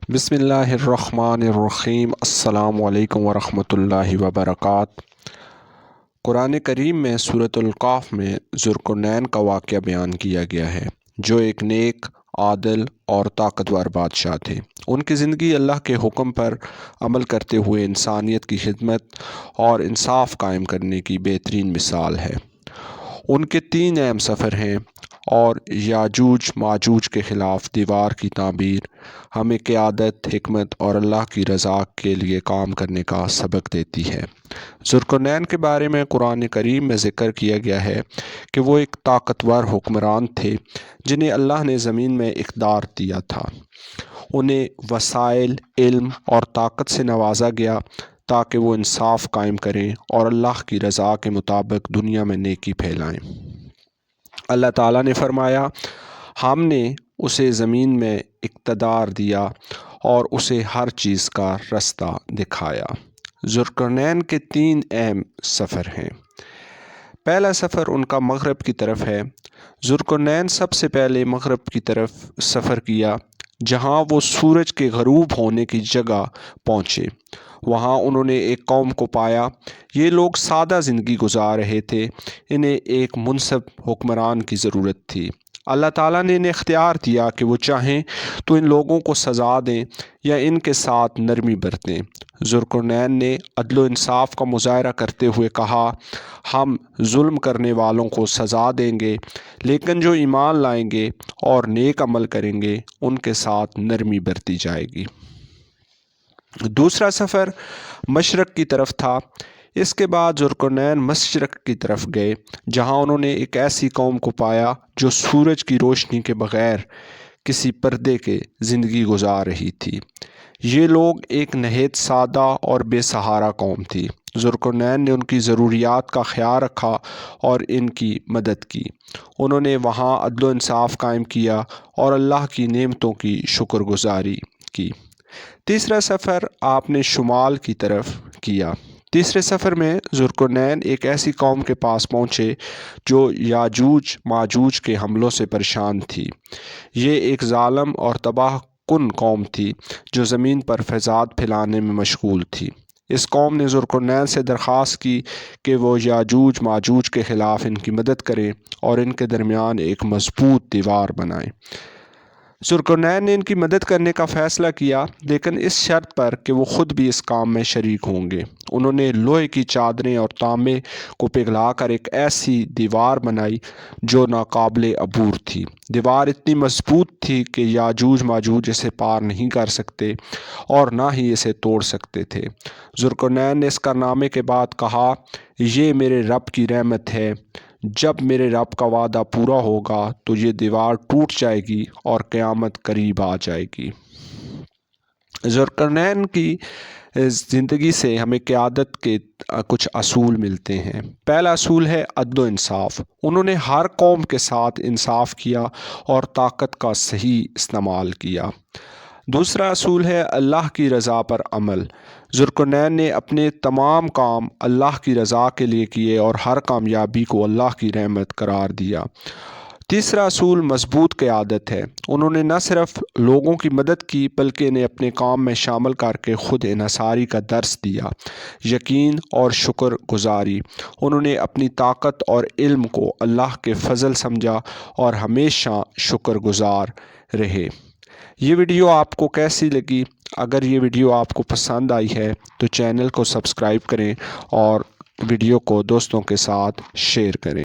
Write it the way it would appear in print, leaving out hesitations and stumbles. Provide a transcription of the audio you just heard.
بسم اللہ الرحمن الرحیم۔ السلام علیکم ورحمۃ اللہ وبرکاتہ۔ قرآن کریم میں سورۃ القاف میں ذوالقرنین کا واقعہ بیان کیا گیا ہے، جو ایک نیک، عادل اور طاقتور بادشاہ تھے۔ ان کی زندگی اللہ کے حکم پر عمل کرتے ہوئے انسانیت کی خدمت اور انصاف قائم کرنے کی بہترین مثال ہے۔ ان کے 3 اہم سفر ہیں اور یاجوج ماجوج کے خلاف دیوار کی تعمیر ہمیں قیادت، حکمت اور اللہ کی رضا کے لیے کام کرنے کا سبق دیتی ہے۔ ذوالقرنین کے بارے میں قرآن کریم میں ذکر کیا گیا ہے کہ وہ ایک طاقتور حکمران تھے جنہیں اللہ نے زمین میں اقتدار دیا تھا۔ انہیں وسائل، علم اور طاقت سے نوازا گیا تاکہ وہ انصاف قائم کریں اور اللہ کی رضا کے مطابق دنیا میں نیکی پھیلائیں۔ اللہ تعالیٰ نے فرمایا، ہم نے اسے زمین میں اقتدار دیا اور اسے ہر چیز کا رستہ دکھایا۔ ذوالقرنین کے 3 اہم سفر ہیں۔ پہلا سفر ان کا مغرب کی طرف ہے۔ ذوالقرنین سب سے پہلے مغرب کی طرف سفر کیا، جہاں وہ سورج کے غروب ہونے کی جگہ پہنچے۔ وہاں انہوں نے ایک قوم کو پایا۔ یہ لوگ سادہ زندگی گزار رہے تھے۔ انہیں ایک منصف حکمران کی ضرورت تھی۔ اللہ تعالیٰ نے انہیں اختیار دیا کہ وہ چاہیں تو ان لوگوں کو سزا دیں یا ان کے ساتھ نرمی برتیں۔ ذوالقرنین نے عدل و انصاف کا مظاہرہ کرتے ہوئے کہا، ہم ظلم کرنے والوں کو سزا دیں گے، لیکن جو ایمان لائیں گے اور نیک عمل کریں گے ان کے ساتھ نرمی برتی جائے گی۔ دوسرا سفر مشرق کی طرف تھا۔ اس کے بعد ذوالقرنین مشرق کی طرف گئے، جہاں انہوں نے ایک ایسی قوم کو پایا جو سورج کی روشنی کے بغیر کسی پردے کے زندگی گزار رہی تھی۔ یہ لوگ ایک نہایت سادہ اور بے سہارا قوم تھی۔ ذوالقرنین نے ان کی ضروریات کا خیال رکھا اور ان کی مدد کی۔ انہوں نے وہاں عدل و انصاف قائم کیا اور اللہ کی نعمتوں کی شکر گزاری کی۔ تیسرا سفر آپ نے شمال کی طرف کیا۔ تیسرے سفر میں ذوالقرنین ایک ایسی قوم کے پاس پہنچے جو یاجوج ماجوج کے حملوں سے پریشان تھی۔ یہ ایک ظالم اور تباہ کن قوم تھی جو زمین پر فساد پھیلانے میں مشغول تھی۔ اس قوم نے ذوالقرنین سے درخواست کی کہ وہ یاجوج ماجوج کے خلاف ان کی مدد کریں اور ان کے درمیان ایک مضبوط دیوار بنائیں۔ ذوالقرنین نے ان کی مدد کرنے کا فیصلہ کیا، لیکن اس شرط پر کہ وہ خود بھی اس کام میں شریک ہوں گے۔ انہوں نے لوہے کی چادریں اور تانبے کو پگھلا کر ایک ایسی دیوار بنائی جو ناقابل عبور تھی۔ دیوار اتنی مضبوط تھی کہ یاجوج ماجوج اسے پار نہیں کر سکتے اور نہ ہی اسے توڑ سکتے تھے۔ ذوالقرنین نے اس کارنامے کے بعد کہا، یہ میرے رب کی رحمت ہے، جب میرے رب کا وعدہ پورا ہوگا تو یہ دیوار ٹوٹ جائے گی اور قیامت قریب آ جائے گی۔ ذوالقرنین کی زندگی سے ہمیں قیادت کے کچھ اصول ملتے ہیں۔ پہلا اصول ہے عدل و انصاف۔ انہوں نے ہر قوم کے ساتھ انصاف کیا اور طاقت کا صحیح استعمال کیا۔ دوسرا اصول ہے اللہ کی رضا پر عمل۔ ذوالقرنین نے اپنے تمام کام اللہ کی رضا کے لیے کیے اور ہر کامیابی کو اللہ کی رحمت قرار دیا۔ تیسرا اصول مضبوط قیادت ہے۔ انہوں نے نہ صرف لوگوں کی مدد کی بلکہ انہیں اپنے کام میں شامل کر کے خود انحصاری کا درس دیا۔ یقین اور شکر گزاری۔ انہوں نے اپنی طاقت اور علم کو اللہ کے فضل سمجھا اور ہمیشہ شکر گزار رہے۔ یہ ویڈیو آپ کو کیسی لگی؟ اگر یہ ویڈیو آپ کو پسند آئی ہے تو چینل کو سبسکرائب کریں اور ویڈیو کو دوستوں کے ساتھ شیئر کریں۔